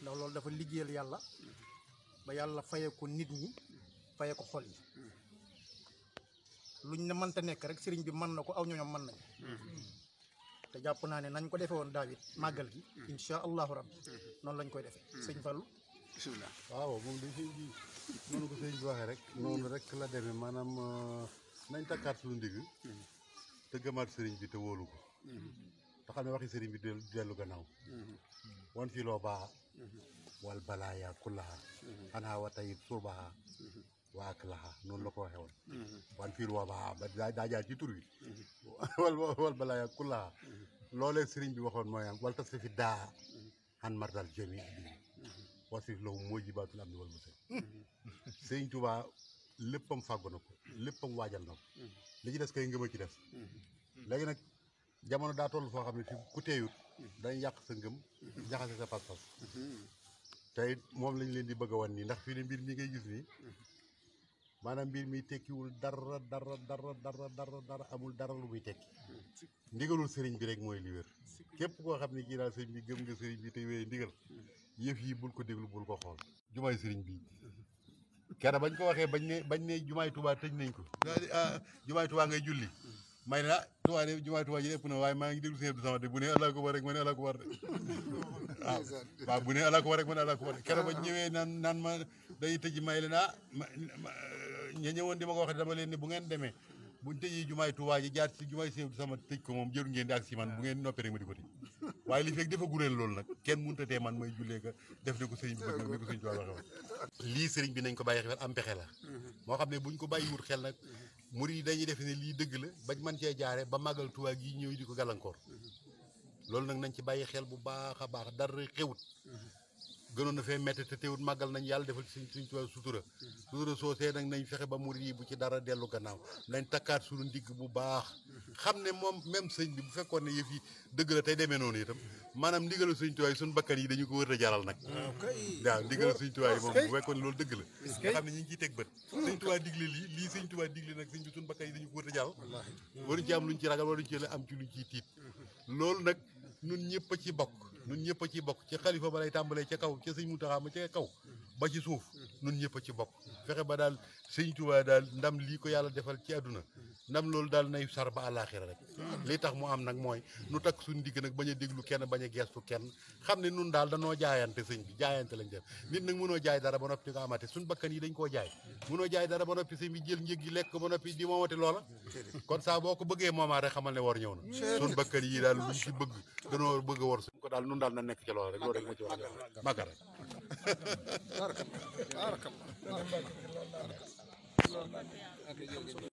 ndax loolu dafa liggéeyal yàlla ba yàlla faye ko nit ñi faye ko xol yi luñ ne mënta nekk rek sëriñ bi mën na ko aw ñoñom mën nañ te jàpp naa ne nañ ko defee woon daawit màggal gi insha allahu rabbi noonu lañ koy defee sëñ Fallou bismillah. waaw moom dañ sëñ bi noonu ko sëñ bi waxee rek noonu rek la demee maanaam nañ takkaat suñu ndigg te gëmaat sëriñ bi te wóolu ko te xam ne waxi sëriñ bi dellu gannaaw wan fii loo baaxa wal balaaya kullaha xanaa wa tayib surbaha wa aklaha noonu la ko waxee woon wan fii loo baaxa ba daa jaar ci tur wi wal balaaya kullaha loolee sëriñ bi waxoon mooy am wal tas fi daa xan mardal jami bi wasif lahu mooy jibaatul am ni wal musal sëriñ Tuubaa léppam fàggu na ko léppam waajal na ko li ci des kay ngëm a ci des léegi nag jamono daa toll foo xam ne fi ku teeyut dañ yàq sa ngëm jaxase sa pas-pas te it moom lañ leen di bëgg a wan nii ndax fii ne mbir mi ngay gis nii maanaam mbir mi tekkiwul dara amul dara lu muy tekki ndigalul sëriñ bi rek mooy li wér képp koo xam ne kii daal sëriñ bi gëm nga sëriñ bi te wéy ndigal yëf yi bul ko déglu bul ko xool jumaay sëriñ bi kenn bañ ko waxee bañ ne jumaay Tuubaa tëj nañ ko jumaay Tuubaa ngay julli may ne Tuubaa de jumaay Tuubaa ji ëpp na waaye maa ngi déglu sëñ sama de bu ne Allaahu akbar rek ma ne Allaahu akbar de waaw bu ne Allaahu akbar rek ma ne Allaahu akbar de keroog bañ ñëwee naan ma day tëj may leen ña ñëwoon di ma ko wax dama leen ne bu ngeen demee buñ tëjee jumaay Tuubaa ji jaar ci jumaay sëñ sama tëj ko moom jëru ngeen di ak si man bu ngeen noppee rek ma di ko tëj waaye li fekk dafa guréel loolu nag kenn mënut a tee man may jullee ka def ne ko sëriñ bi bëgg nag ni ko sëriñ Tuubaa waxee woon lii sëriñ bi nañ ko bàyyi xel am pexe la moo xam ne buñ ko bàyyi wut xel nag murid yi dañuy defe ne lii dëgg la bañ mën cee jaare ba màggal Tuubaa gi ñëw di ko gàllankoor loolu nag nañ ci bàyyi xel bu baax a baax dara xewut gënoon na fee métti te teewut màggal nañ yàlla defal ci suñ Tuubaa sutura soosee nag nañ fexe ba murid yi bu ci dara dellu gannaaw nañ takkaat suñu ndigg bu baax xam ne moom même sëñ bi bu fekkoon ne yëf yi dëgg la tey demee noonu itam maanaam ndigalu sëñ Tuubaa yi suñu bakkan yi dañu ko wër a jaral nag waaw ndigalu sëñ Tuubaa yi moom bu fekkoon ne loolu dëgg la nga xam ne ñu ngi ciy teg bët sëñ Tuubaa digle lii sëñ Tuubaa digle nag sëñ bi suñu bakkan yi dañu ko wër a jaral waruñ ci am luñ ci ragal waruñ ci am ci luñ ciy tiit loolu nag ñun ñëpp a ci bokk ñun ñëpp a ci bokk ci xalifa ba lay tàmbalee ca kaw ca sëñ Muntaxa ma ca kaw ba ci suuf ñun ñëpp a ci bokk fexe ba daal sëñ Tuubaa daal ndam lii ko yàlla defal ci àdduna ndam loolu daal nay sar ba àllaaxira rek li tax mu am nag mooy nu takk suñu digg nag bañ a déglu kenn bañ a geestu kenn xam ne nun daal danoo jaayante sëñ bi jaayante lañ def nit nag mënoo jaay dara ba noppi di ko amate suñu bakkan yi dañ koo jaay mënoo jaay dara ba noppi sëñ bi jël njëg yi lekk ba noppi di moomate loola kon saa boo ko bëggee moomaa rek xamal ne war ñëw na suñu bakkan yi daal luñ ci bëgg danoo bëgg a war suñ ko daal nun daal na nekk ci loola rek loolu rek ma ci wax màggal rek